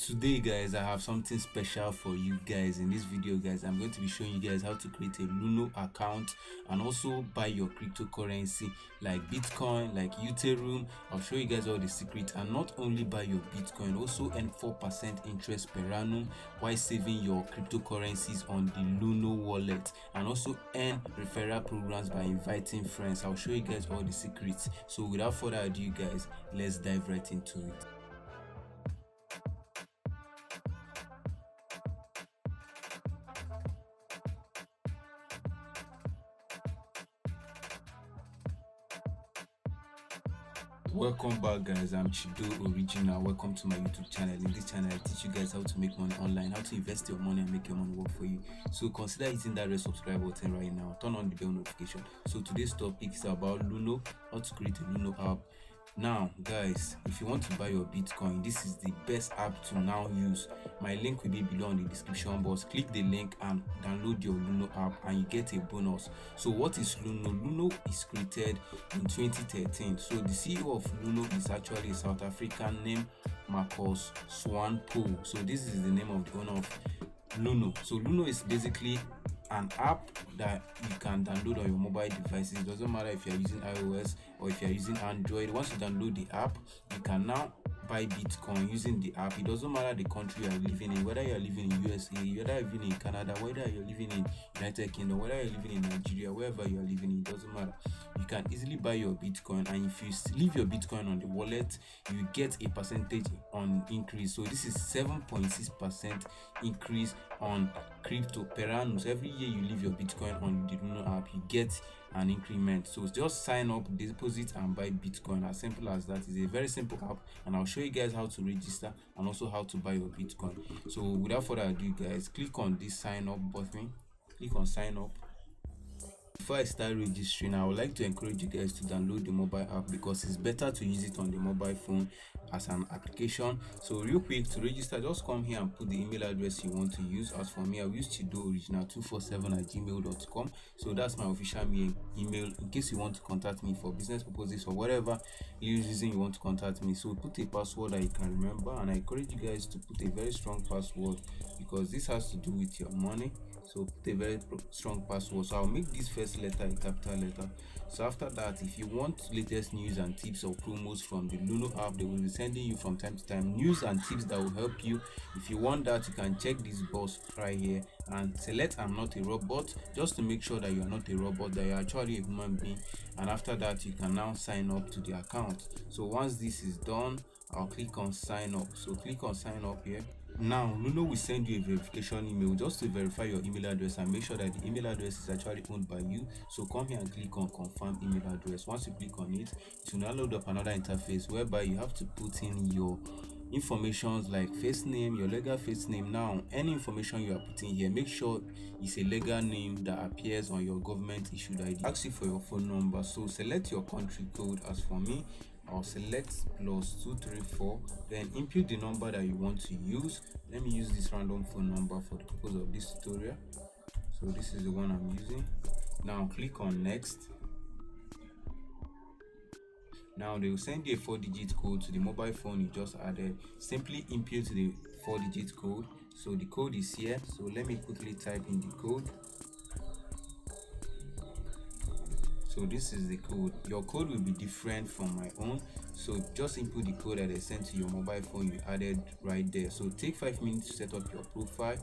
Today guys, I have something special for you guys. In this video guys, I'm going to be showing you guys how to create a luno account and also buy your cryptocurrency like Bitcoin, like ethereum. I'll show you guys all the secrets, and not only buy your Bitcoin, also earn 4% interest per annum while saving your cryptocurrencies on the luno wallet, and also earn referral programs by inviting friends. I'll show you guys all the secrets. So without further ado guys, let's dive right into it. Welcome back guys, I'm Chido Original. Welcome to my YouTube channel. In this channel I teach you guys how to make money online, how to invest your money and make your money work for you. So consider hitting that red subscribe button right now, turn on the bell notification. So today's topic is about luno, how to create a luno app. Now guys, if you want to buy your Bitcoin, this is the best app to now use. My link will be below in the description box. Click the link and download your luno app and you get a bonus. So what is luno? Luno is created in 2013. So the CEO of luno is actually a South African named Marcus Swanepoel. So this is the name of the owner of luno. So luno is basically an app that you can download on your mobile devices. It doesn't matter if you're using iOS or if you're using Android. Once you download the app, you can now buy Bitcoin using the app. It doesn't matter the country you're living in, whether you're living in USA, whether you're living in Canada, whether you're living in United Kingdom, whether you're living in Nigeria, wherever you're living in, it doesn't matter. You can easily buy your Bitcoin, and if you leave your Bitcoin on the wallet, you get a percentage on increase. So this is 7.6% increase on crypto per annum. So every year you leave your Bitcoin on the luno app, you get an increment. So just sign up, deposit and buy Bitcoin. As simple as that. It's a very simple app, and I'll show you guys how to register and also how to buy your Bitcoin. So without further ado guys, click on this sign up button, click on sign up. Before I start registering, I would like to encourage you guys to download the mobile app because it's better to use it on the mobile phone as an application. So real quick, to register, just come here and put the email address you want to use. As for me, I'll use chidooriginal247@gmail.com. so that's my official email in case you want to contact me for business purposes or whatever reason you want to contact me. So put a password that you can remember, and I encourage you guys to put a very strong password because this has to do with your money. So put a very strong password. So I'll make this first letter a capital letter. So after that, if you want latest news and tips or promos from the luno app, they will be sending you from time to time news and tips that will help you. If you want that, you can check this box right here and select I'm not a robot, just to make sure that you are not a robot, that you're actually a human being. And after that, you can now sign up to the account. So once this is done, I'll click on sign up. So click on sign up here. Now luno will send you a verification email just to verify your email address and make sure that the email address is actually owned by you. So come here and click on confirm email address. Once you click on it, it will now load up another interface whereby you have to put in your informations like first name, your legal first name. Now any information you are putting here, make sure it's a legal name that appears on your government issued ID. Ask you for your phone number, so select your country code. As for me, I'll select +234, then input the number that you want to use. Let me use this random phone number for the purpose of this tutorial. So this is the one I'm using. Now click on next. Now they will send you a 4-digit code to the mobile phone you just added. Simply input the 4-digit code. So the code is here, so let me quickly type in the code. So this is the code. Your code will be different from my own, so just input the code that I sent to your mobile phone you added right there. So take 5 minutes to set up your profile.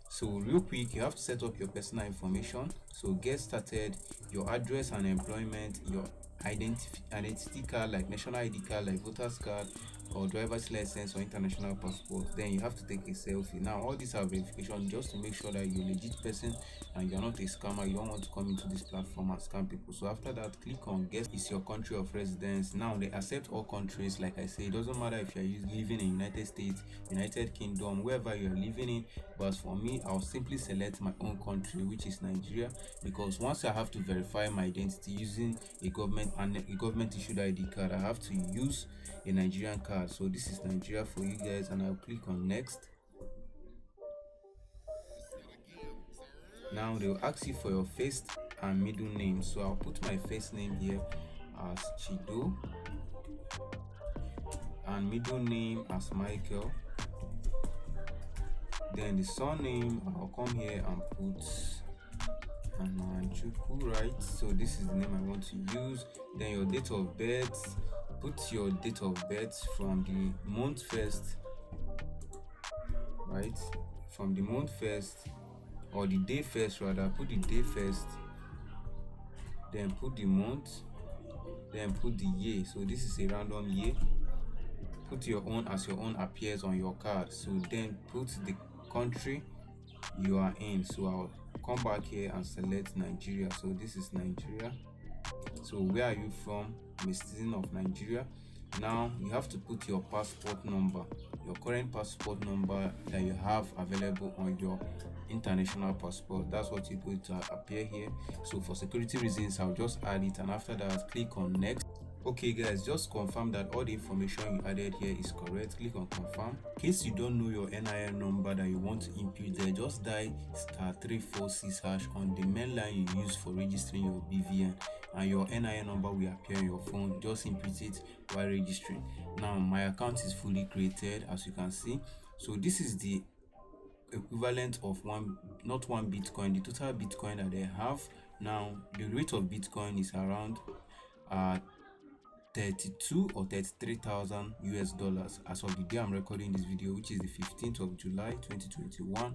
So real quick, you have to set up your personal information. So get started, your address and employment, your identity card like national ID card like voter's card or driver's license or international passport. Then you have to take a selfie. Now all these are verification just to make sure that you're a legit person and you're not a scammer. You don't want to come into this platform and scam people. So after that, click on guess is your country of residence. Now they accept all countries. Like I say, it doesn't matter if you're living in United States, United Kingdom, wherever you're living in. But for me, I'll simply select my own country, which is Nigeria, because once I have to verify my identity using a government issued ID card, I have to use a Nigerian card. So this is Nigeria for you guys, and I'll click on next. Now they'll ask you for your first and middle name. So I'll put my first name here as Chido and middle name as Michael. Then the surname, I'll come here and put Chuku, right? So this is the name I want to use. Then your date of birth, put your date of birth from the month first, right? From the month first, or the day first rather, put the day first, then put the month, then put the year. So this is a random year. Put your own as your own appears on your card. So then put the country you are in. So I'll come back here and select Nigeria. So this is Nigeria. So where are you from? I'm a citizen of Nigeria. Now you have to put your passport number, your current passport number that you have available on your international passport. That's what is going to appear here. So for security reasons, I'll just add it, and after that click on next. Okay guys, just confirm that all the information you added here is correct. Click on confirm. In case you don't know your NIN number that you want to input there, just dial *346# on the main line you use for registering your BVN, and your NIN number will appear on your phone. Just input it while registering. Now my account is fully created, as you can see. So this is the equivalent of not one Bitcoin, the total Bitcoin that they have. Now the rate of Bitcoin is around 32 or 33,000 US dollars as of the day I'm recording this video, which is the 15th of July 2021.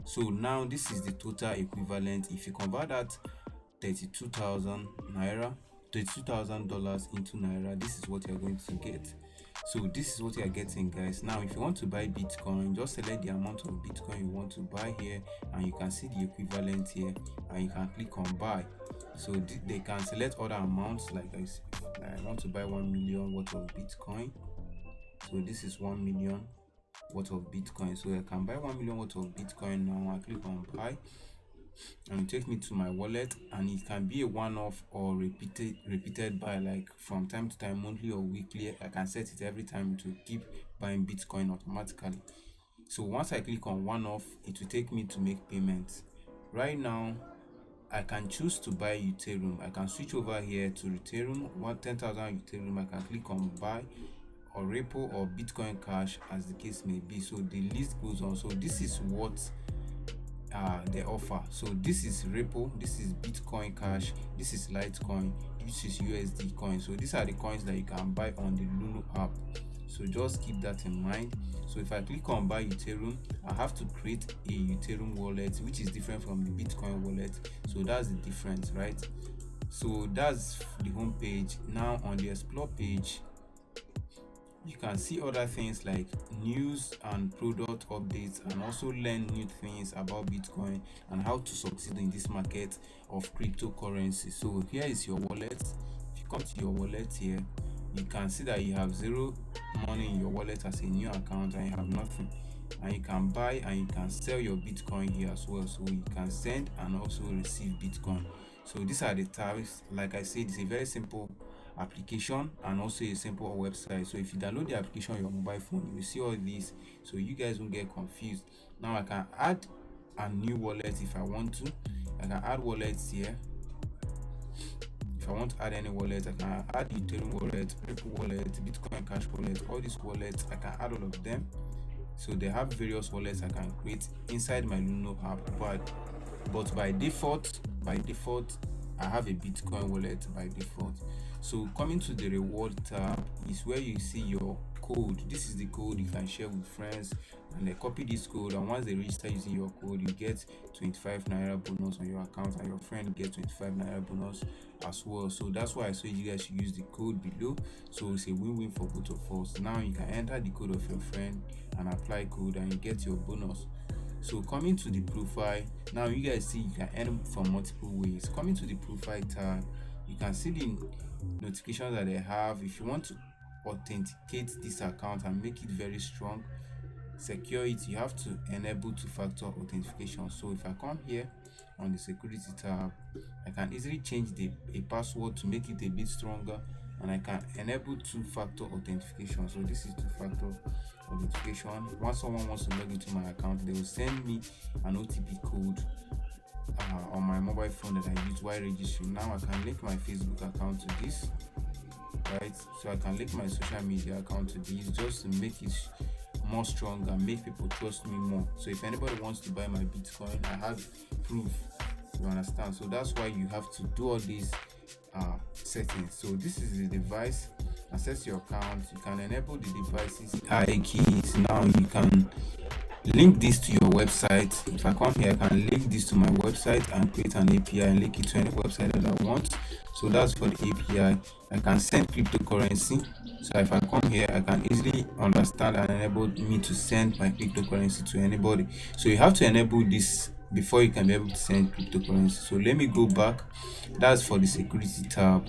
So now this is the total equivalent. If you convert that 32,000 naira, $32,000 into naira, this is what you're going to get. So this is what you are getting, guys. Now if you want to buy Bitcoin, just select the amount of Bitcoin you want to buy here, and you can see the equivalent here, and you can click on buy. So they can select other amounts, like I want to buy 1 million worth of Bitcoin. So this is 1 million worth of Bitcoin. So I can buy 1 million worth of Bitcoin now. I click on buy, and it takes me to my wallet, and it can be a one-off or repeated buy, like from time to time, monthly or weekly. I can set it every time to keep buying Bitcoin automatically. So once I click on one-off, it will take me to make payments. Right now I can choose to buy Ethereum. I can switch over here to Ethereum, 10,000 Ethereum. I can click on buy, or repo, or Bitcoin Cash, as the case may be. So the list goes on. So this is what they offer. So this is repo, this is Bitcoin Cash, this is Litecoin, this is USD coin. So these are the coins that you can buy on the Luno app. So just keep that in mind. So if I click on buy Ethereum, I have to create a Ethereum wallet, which is different from the Bitcoin wallet. So that's the difference, right? So that's the home page. Now on the explore page, you can see other things like news and product updates, and also learn new things about Bitcoin and how to succeed in this market of cryptocurrency. So here is your wallet. If you come to your wallet here, you can see that you have zero money in your wallet as a new account, and you have nothing. And you can buy and you can sell your Bitcoin here as well. So you can send and also receive Bitcoin. So these are the tabs. Like I said, it's a very simple application and also a simple website. So if you download the application on your mobile phone, you will see all these, so you guys won't get confused. Now I can add a new wallet if I want to. I can add wallets here. If I want to add any wallet, I can add Ethereum wallet, Ripple wallet, Bitcoin Cash wallet, all these wallets, I can add all of them. So they have various wallets I can create inside my Luno app, but by default I have a Bitcoin wallet by default. So coming to the reward tab is where you see your code. This is the code you can share with friends, and they copy this code, and once they register using your code, you get 25 naira bonus on your account, and your friend gets 25 naira bonus as well. So that's why I say you guys should use the code below. So it's a win-win for both of us. Now you can enter the code of your friend and apply code, and you get your bonus. So coming to the profile, now you guys see you can earn from multiple ways. Coming to the profile tab, you can see the notifications that they have. If you want to authenticate this account and make it very strong, secure it, you have to enable two-factor authentication. So if I come here on the security tab, I can easily change a password to make it a bit stronger, and I can enable two-factor authentication. So this is two-factor authentication. Once someone wants to log into my account, they will send me an OTP code on my mobile phone that I use while registering. Now I can link my Facebook account to this, right? So I can link my social media account to this, just to make it more stronger, make people trust me more. So if anybody wants to buy my Bitcoin, I have proof. You understand? So that's why you have to do all these settings. So this is the device. Access your account. You can enable the device's I keys. Now you can link this to your website. If I come here, I can link this to my website and create an API and link it to any website that I want. So that's for the API. I can send cryptocurrency. So if I come here, I can easily understand and enable me to send my cryptocurrency to anybody. So you have to enable this before you can be able to send cryptocurrency. So let me go back. That's for the security tab.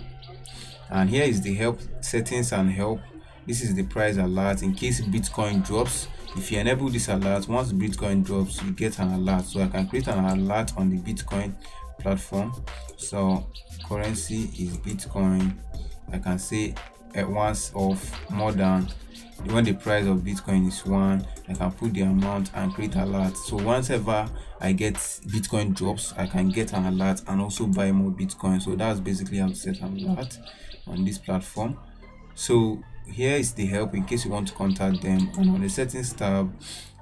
And here is the help settings and help. This is the price alert in case Bitcoin drops. If you enable this alert, once Bitcoin drops, you get an alert. So I can create an alert on the Bitcoin platform. So currency is Bitcoin. I can say at once of more than when the price of Bitcoin is 1, I can put the amount and create alert. So whenever I get Bitcoin drops, I can get an alert and also buy more Bitcoin. So that's basically how to set an alert on this platform. So here is the help in case you want to contact them, and on the settings tab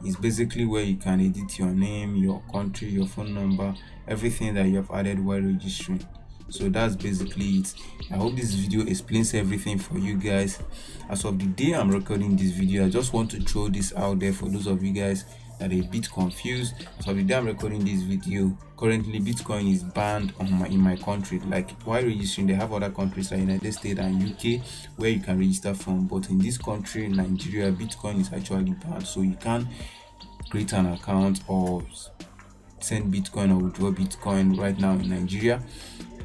is basically where you can edit your name, your country, your phone number, everything that you have added while registering. So that's basically it. I hope this video explains everything for you guys. As of the day I'm recording this video, I just want to throw this out there for those of you guys that are a bit confused. As of the day I'm recording this video, currently Bitcoin is banned in my country. Like while registering, they have other countries like United States and UK where you can register from, but in this country, Nigeria, Bitcoin is actually banned. So you can't create an account or send Bitcoin or withdraw Bitcoin right now in Nigeria.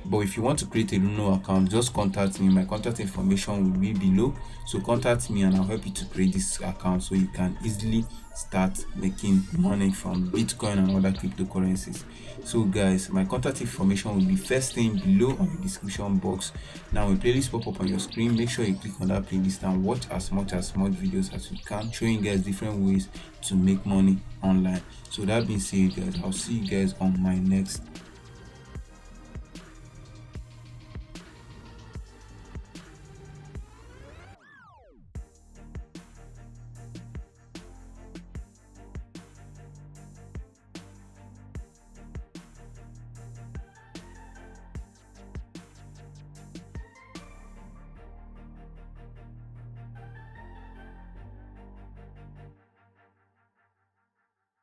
But if you want to create a luno account, just contact me. My contact information will be below, so contact me and I'll help you to create this account so you can easily start making money from Bitcoin and other cryptocurrencies. So guys, my contact information will be first thing below on the description box. Now when playlist pop up on your screen, make sure you click on that playlist and watch as much videos as you can, showing you guys different ways to make money online. So that being said guys, I'll see you guys on my next